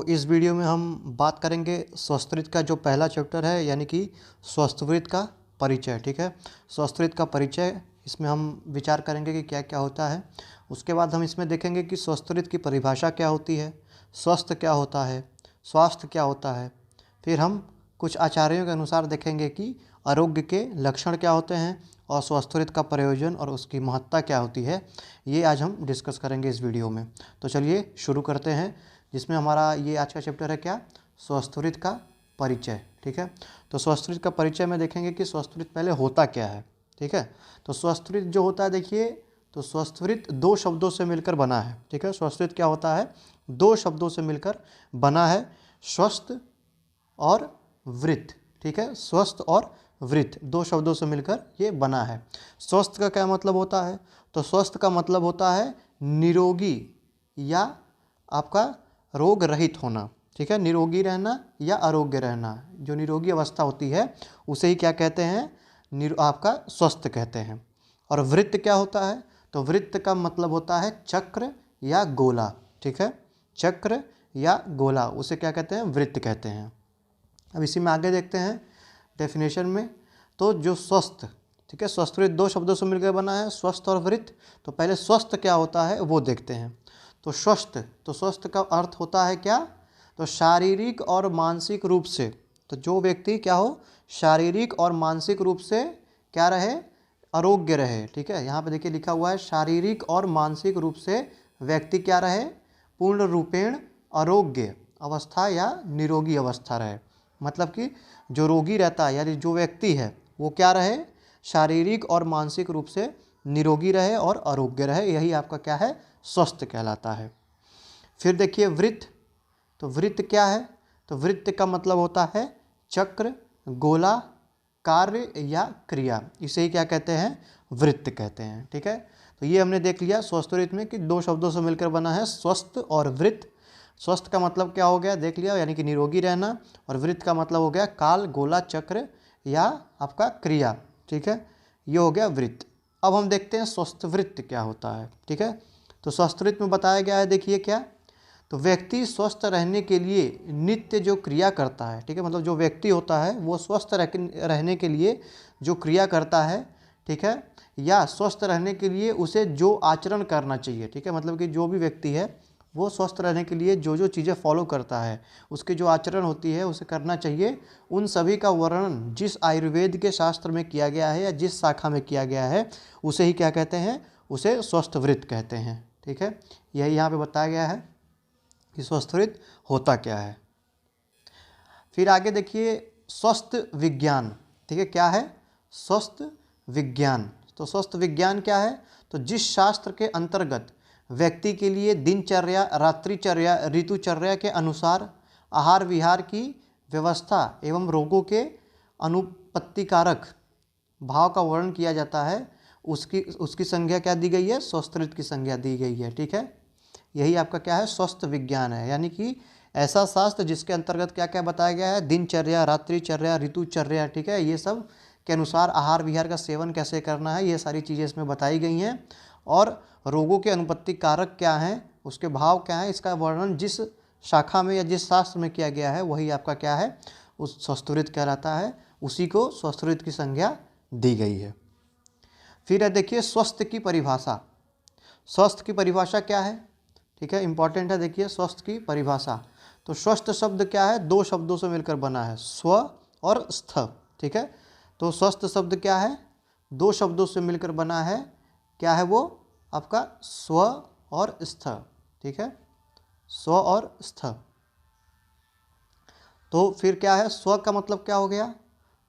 इस वीडियो में हम बात करेंगे संस्कृत का जो पहला चैप्टर है यानी कि संस्कृत का परिचय। ठीक है, संस्कृत का परिचय, इसमें हम विचार करेंगे कि क्या क्या होता है। उसके बाद हम इसमें देखेंगे कि संस्कृत की परिभाषा क्या होती है, स्वस्थ क्या होता है, स्वास्थ्य क्या होता है। फिर हम कुछ आचार्यों के अनुसार देखेंगे कि आरोग्य के लक्षण क्या होते हैं और संस्कृत का प्रयोजन और उसकी महत्ता क्या होती है। ये आज हम डिस्कस करेंगे इस वीडियो में। तो चलिए शुरू करते हैं, जिसमें हमारा ये आज का चैप्टर है क्या, संस्कृत का परिचय। ठीक है, तो संस्कृत का परिचय में देखेंगे कि संस्कृत पहले होता क्या है। ठीक है, तो संस्कृत जो होता है, देखिए, तो संस्कृत दो शब्दों से मिलकर बना है। ठीक है, संस्कृत क्या होता है, दो शब्दों से मिलकर बना है, स्वस्थ और वृत्त। ठीक है, स्वस्थ और वृत्त दो शब्दों से मिलकर ये बना है। स्वस्थ का क्या मतलब होता है, तो स्वस्थ का मतलब होता है निरोगी या आपका रोग रहित होना। ठीक है, निरोगी रहना या आरोग्य रहना, जो निरोगी अवस्था होती है उसे ही क्या कहते हैं, आपका स्वस्थ कहते हैं। और वृत्त क्या होता है, तो वृत्त का मतलब होता है चक्र या गोला। ठीक है, चक्र या गोला, उसे क्या कहते हैं, वृत्त कहते हैं। अब इसी में आगे देखते हैं डेफिनेशन में। तो जो स्वस्थ, ठीक है, संस्कृत दो शब्दों से मिलकर बना है, स्वस्थ और वृत्त। तो पहले स्वस्थ क्या होता है वो देखते हैं। तो स्वस्थ, तो स्वस्थ का अर्थ होता है क्या, तो शारीरिक और मानसिक रूप से, तो जो व्यक्ति क्या हो, शारीरिक और मानसिक रूप से क्या रहे, आरोग्य रहे। ठीक है, यहाँ पे देखिए लिखा हुआ है शारीरिक और मानसिक रूप से व्यक्ति क्या रहे, पूर्ण रूपेण आरोग्य अवस्था या निरोगी अवस्था रहे। मतलब कि जो रोगी रहता है यानी जो व्यक्ति है वो क्या रहे, शारीरिक और मानसिक रूप से निरोगी रहे और आरोग्य रहे, यही आपका क्या है, स्वस्थ कहलाता है। फिर देखिए वृत्त, तो वृत्त क्या है, तो वृत्त का मतलब होता है चक्र, गोला, कार्य या क्रिया, इसे ही क्या कहते हैं, वृत्त कहते हैं। ठीक है, तो ये हमने देख लिया संस्कृत में कि दो शब्दों से मिलकर बना है, स्वस्थ और वृत्त। स्वस्थ का मतलब क्या हो गया, देख लिया, यानी कि निरोगी रहना, और वृत्त का मतलब हो गया काल, गोला, चक्र या आपका क्रिया। ठीक है, ये हो गया वृत्त। अब हम देखते हैं स्वस्थ वृत्त क्या होता है। ठीक है, तो संस्कृत में बताया गया है, देखिए क्या, तो व्यक्ति स्वस्थ रहने के लिए नित्य जो क्रिया करता है। ठीक है, मतलब जो व्यक्ति होता है वो स्वस्थ रहने के लिए जो क्रिया करता है, ठीक है, या स्वस्थ रहने के लिए उसे जो आचरण करना चाहिए। ठीक है, मतलब कि जो भी व्यक्ति है वो स्वस्थ रहने के लिए जो जो चीज़ें फॉलो करता है, उसके जो आचरण होती है उसे करना चाहिए, उन सभी का वर्णन जिस आयुर्वेद के शास्त्र में किया गया है या जिस शाखा में किया गया है उसे ही क्या कहते हैं, उसे स्वस्थ वृत्त कहते हैं। ठीक है, यही यहाँ पे बताया गया है कि स्वस्थ वृत्त होता क्या है। फिर आगे देखिए स्वस्थ विज्ञान। ठीक है, क्या है, स्वस्थ विज्ञान। तो स्वस्थ विज्ञान क्या है, तो जिस शास्त्र के अंतर्गत व्यक्ति के लिए दिनचर्या, रात्रिचर्या, ऋतुचर्या के अनुसार आहार विहार की व्यवस्था एवं रोगों के अनुपत्तिकारक भाव का वर्णन किया जाता है, उसकी संज्ञा क्या दी गई है, संस्कृत की संज्ञा दी गई है। ठीक है, यही आपका क्या है, स्वस्थ विज्ञान है, यानी कि ऐसा शास्त्र जिसके अंतर्गत क्या क्या बताया गया है, दिनचर्या, रात्रिचर्या, ऋतुचर्या, ठीक है, ये सब के अनुसार आहार विहार का सेवन कैसे करना है, ये सारी चीज़ें इसमें बताई गई हैं। और रोगों के अनुपत्ति कारक क्या हैं, उसके भाव क्या हैं, इसका वर्णन जिस शाखा में या जिस शास्त्र में किया गया है वही आपका क्या है, उस संस्कृत कहलाता है, उसी को संस्कृत की संज्ञा दी गई है। फिर है देखिए स्वस्थ की परिभाषा। स्वस्थ की परिभाषा क्या है, ठीक है, इंपॉर्टेंट है, देखिए स्वस्थ की परिभाषा। तो स्वस्थ शब्द क्या है, दो शब्दों से मिलकर बना है, स्व और स्थ। ठीक है, तो स्वस्थ शब्द क्या है, दो शब्दों से मिलकर बना है, क्या है वो, आपका स्व और स्थ। ठीक है, स्व और स्थ। तो फिर क्या है, स्व का मतलब क्या हो गया,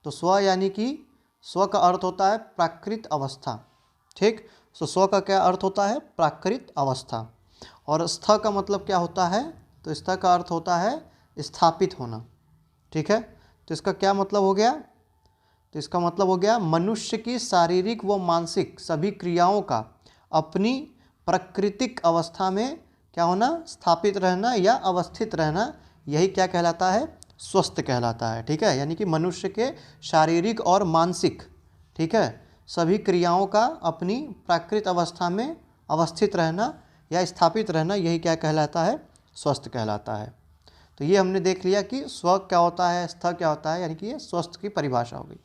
तो स्व यानी कि स्व का अर्थ होता है प्राकृत अवस्था। ठीक, तो स्व का क्या अर्थ होता है, प्राकृत अवस्था। और स्थ का मतलब क्या होता है, तो स्थ का अर्थ होता है स्थापित होना। ठीक है, तो इसका क्या मतलब हो गया, तो इसका मतलब हो गया मनुष्य की शारीरिक व मानसिक सभी क्रियाओं का अपनी प्राकृतिक अवस्था में क्या होना, स्थापित रहना या अवस्थित रहना, यही क्या कहलाता है, स्वस्थ कहलाता है। ठीक है, यानी कि मनुष्य के शारीरिक और मानसिक, ठीक है, सभी क्रियाओं का अपनी प्राकृत अवस्था में अवस्थित रहना या स्थापित रहना, यही क्या कहलाता है, स्वस्थ कहलाता है। तो ये हमने देख लिया कि स्व क्या होता है, स्थ क्या होता है, यानी कि ये स्वस्थ की परिभाषा हो गई।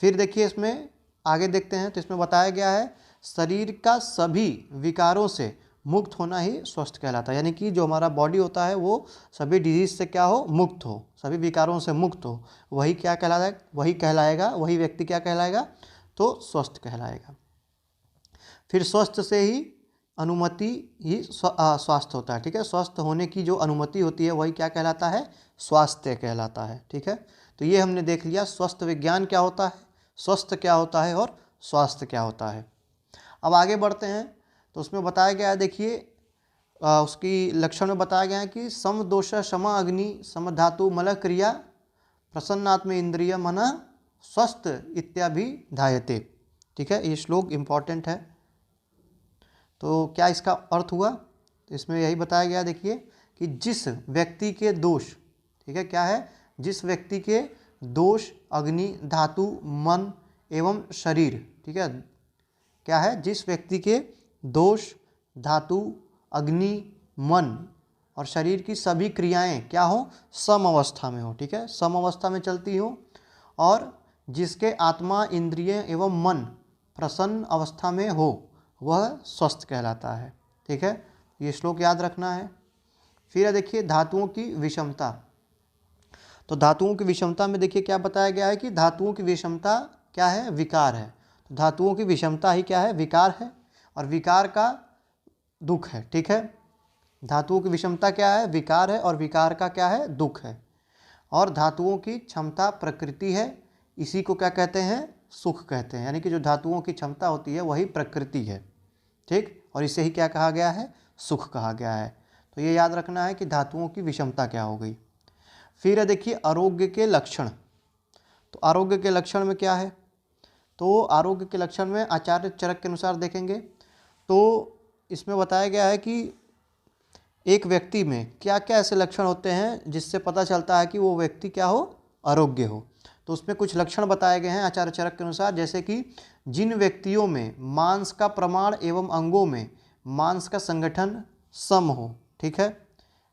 फिर देखिए इसमें आगे देखते हैं, तो इसमें बताया गया है शरीर का सभी विकारों से मुक्त होना ही स्वस्थ कहलाता है। यानी कि जो हमारा बॉडी होता है वो सभी डिजीज से क्या हो, मुक्त हो, सभी विकारों से मुक्त हो, वही क्या कहलाएगा, वही कहलाएगा, वही व्यक्ति क्या कहलाएगा, तो स्वस्थ कहलाएगा। फिर स्वस्थ से ही अनुमति ही स्वास्थ्य होता है। ठीक है, स्वस्थ होने की जो अनुमति होती है वही क्या कहलाता है, स्वास्थ्य कहलाता है। ठीक है, तो ये हमने देख लिया स्वस्थ विज्ञान क्या होता है, स्वस्थ क्या होता है और स्वास्थ्य क्या होता है। अब आगे बढ़ते हैं, तो उसमें बताया गया है, देखिए उसकी लक्षण में बताया गया है कि सम दोष क्षमा अग्नि सम धातु मल क्रिया प्रसन्नात्म इंद्रिय मन स्वस्थ इत्याभिधायते। ठीक है, ये श्लोक इम्पॉर्टेंट है। तो क्या इसका अर्थ हुआ, तो इसमें यही बताया गया, देखिए कि जिस व्यक्ति के दोष, ठीक है, क्या है, जिस व्यक्ति के दोष अग्नि धातु मन एवं शरीर, ठीक है, क्या है, जिस व्यक्ति के दोष धातु अग्नि मन और शरीर की सभी क्रियाएं क्या हो, सम अवस्था में हो। ठीक है, सम अवस्था में चलती हो, और जिसके आत्मा इंद्रिय एवं मन प्रसन्न अवस्था में हो वह स्वस्थ कहलाता है। ठीक है, ये श्लोक याद रखना है। फिर देखिए धातुओं की विषमता, तो धातुओं की विषमता में देखिए क्या बताया गया है कि धातुओं की विषमता क्या है, विकार है। तो धातुओं की विषमता ही क्या है, विकार है, और विकार का दुख है। ठीक है, धातुओं की विषमता क्या है, विकार है, और विकार का क्या है, दुख है। और धातुओं की क्षमता प्रकृति है, इसी को क्या कहते हैं, सुख कहते हैं। यानी कि जो धातुओं की क्षमता होती है वही प्रकृति है। ठीक, और इसे ही क्या कहा गया है, सुख कहा गया है। तो ये याद रखना है कि धातुओं की विषमता क्या हो गई। फिर देखिए आरोग्य के लक्षण, तो आरोग्य के लक्षण में क्या है, तो आरोग्य के लक्षण में आचार्य चरक के अनुसार देखेंगे तो इसमें बताया गया है कि एक व्यक्ति में क्या क्या ऐसे लक्षण होते हैं जिससे पता चलता है कि वो व्यक्ति क्या हो, आरोग्य हो। तो उसमें कुछ लक्षण बताए गए हैं आचार्य चरक के अनुसार, जैसे कि जिन व्यक्तियों में मांस का प्रमाण एवं अंगों में मांस का संगठन सम हो, ठीक है,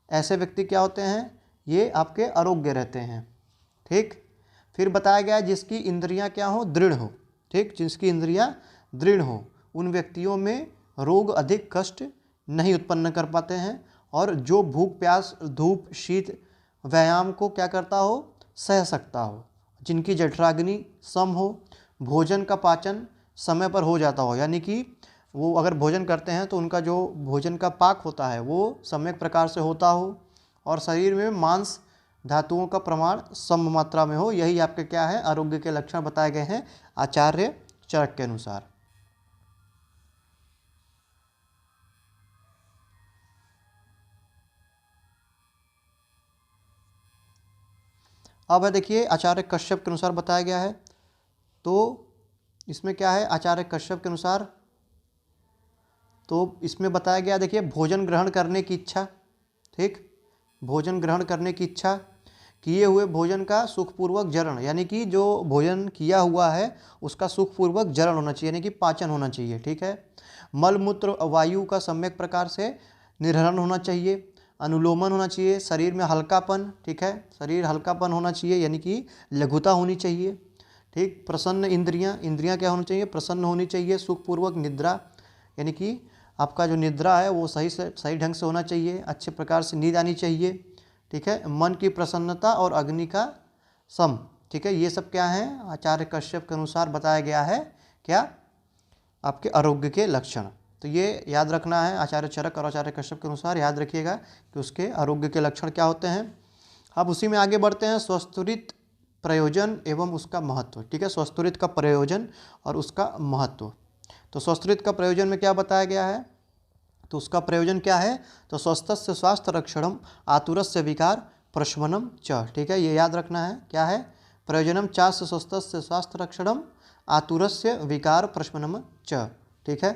ऐसे व्यक्ति क्या होते हैं, ये आपके आरोग्य रहते हैं। ठीक, फिर बताया गया जिसकी इंद्रियां क्या हो, दृढ़ हो। ठीक, जिसकी इंद्रियां दृढ़ हो उन व्यक्तियों में रोग अधिक कष्ट नहीं उत्पन्न कर पाते हैं, और जो भूख प्यास धूप शीत व्यायाम को क्या करता हो, सह सकता हो। जिनकी जठराग्नि सम हो, भोजन का पाचन समय पर हो जाता हो, यानी कि वो अगर भोजन करते हैं तो उनका जो भोजन का पाक होता है वो सम्यक प्रकार से होता हो, और शरीर में मांस धातुओं का प्रमाण सम मात्रा में हो। यही आपके क्या है, आरोग्य के लक्षण बताए गए हैं आचार्य चरक के अनुसार। अब है देखिए आचार्य कश्यप के अनुसार बताया गया है, तो इसमें क्या है, आचार्य कश्यप के अनुसार तो इसमें बताया गया, देखिए भोजन ग्रहण करने की इच्छा। ठीक, भोजन ग्रहण करने की इच्छा, किए हुए भोजन का सुखपूर्वक जरण, यानी कि जो भोजन किया हुआ है उसका सुखपूर्वक जरण होना चाहिए, यानी कि पाचन होना चाहिए। ठीक है, मल मूत्र वायु का सम्यक प्रकार से निर्हरण होना चाहिए, अनुलोमन होना चाहिए, शरीर में हल्कापन, ठीक है, शरीर हल्कापन होना चाहिए, यानी कि लघुता होनी चाहिए। ठीक, प्रसन्न इंद्रियां, इंद्रियां क्या होनी चाहिए, प्रसन्न होनी चाहिए, सुखपूर्वक निद्रा, यानी कि आपका जो निद्रा है वो सही ढंग से होना चाहिए, अच्छे प्रकार से नींद आनी चाहिए। ठीक है, मन की प्रसन्नता और अग्नि का सम। ठीक है, ये सब क्या है, आचार्य कश्यप के अनुसार बताया गया है, क्या, आपके आरोग्य के लक्षण। तो ये याद रखना है, आचार्य चरक और आचार्य कश्यप के अनुसार याद रखिएगा कि उसके आरोग्य के लक्षण क्या होते हैं। अब उसी में आगे बढ़ते हैं, स्वस्थुरित प्रयोजन एवं उसका महत्व। ठीक है, स्वस्थुरित का प्रयोजन और उसका महत्व। तो स्वस्थुरित का प्रयोजन में क्या बताया गया है, तो उसका प्रयोजन क्या है, तो स्वस्थस्य स्वास्थ्य रक्षणम आतुरस्य विकार प्रशमनम च। ठीक है, ये याद रखना है, क्या है, प्रयोजनम चास्य स्वस्थस्य स्वास्थ्य रक्षणम आतुरस्य विकार प्रशमनम च। ठीक है,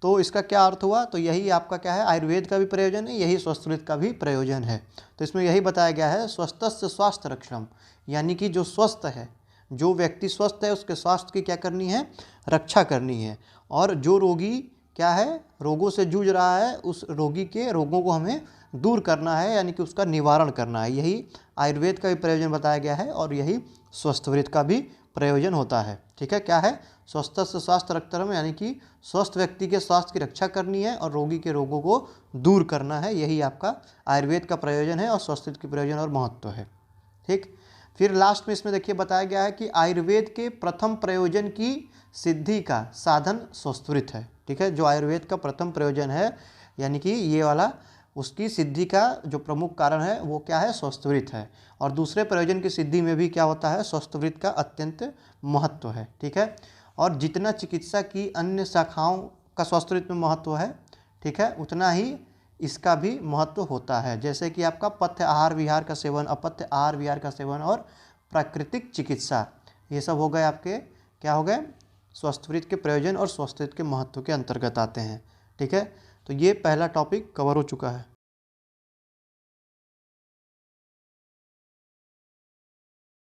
तो इसका क्या अर्थ हुआ, तो यही आपका क्या है, आयुर्वेद का भी प्रयोजन है, यही स्वस्थुरित का भी प्रयोजन है। तो इसमें यही बताया गया है, स्वस्थस्य स्वास्थ्य रक्षणम, यानी कि जो स्वस्थ है, जो व्यक्ति स्वस्थ है उसके स्वास्थ्य की क्या करनी है, रक्षा करनी है, और जो रोगी क्या है, रोगों से जूझ रहा है, उस रोगी के रोगों को हमें दूर करना है, यानी कि उसका निवारण करना है। यही आयुर्वेद का भी प्रयोजन बताया गया है और यही स्वस्थवृत का भी प्रयोजन होता है। ठीक है, क्या है, स्वस्थस्य स्वास्थ्य रक्षणम, यानी कि स्वस्थ व्यक्ति के स्वास्थ्य की रक्षा करनी है और रोगी के रोगों को दूर करना है। यही आपका आयुर्वेद का प्रयोजन है और स्वस्थवृत की प्रयोजन और महत्व है। ठीक, फिर लास्ट में इसमें देखिए बताया गया है कि आयुर्वेद के प्रथम प्रयोजन की सिद्धि का साधन स्वस्थवृत है। ठीक है, जो आयुर्वेद का प्रथम प्रयोजन है यानी कि ये वाला, उसकी सिद्धि का जो प्रमुख कारण है वो क्या है, स्वस्थवृत है। और दूसरे प्रयोजन की सिद्धि में भी क्या होता है, स्वस्थवृत का अत्यंत महत्व है। ठीक है, और जितना चिकित्सा की अन्य शाखाओं का स्वस्थवृत में महत्व है, ठीक है, उतना ही इसका भी महत्व होता है। जैसे कि आपका पथ्य आहार विहार का सेवन, अपथ्य आहार विहार का सेवन और प्राकृतिक चिकित्सा, ये सब हो गए आपके, क्या हो गए, स्वस्थवृत के प्रयोजन और स्वस्थवृत के महत्व के अंतर्गत आते हैं। ठीक है, तो ये पहला टॉपिक कवर हो चुका है।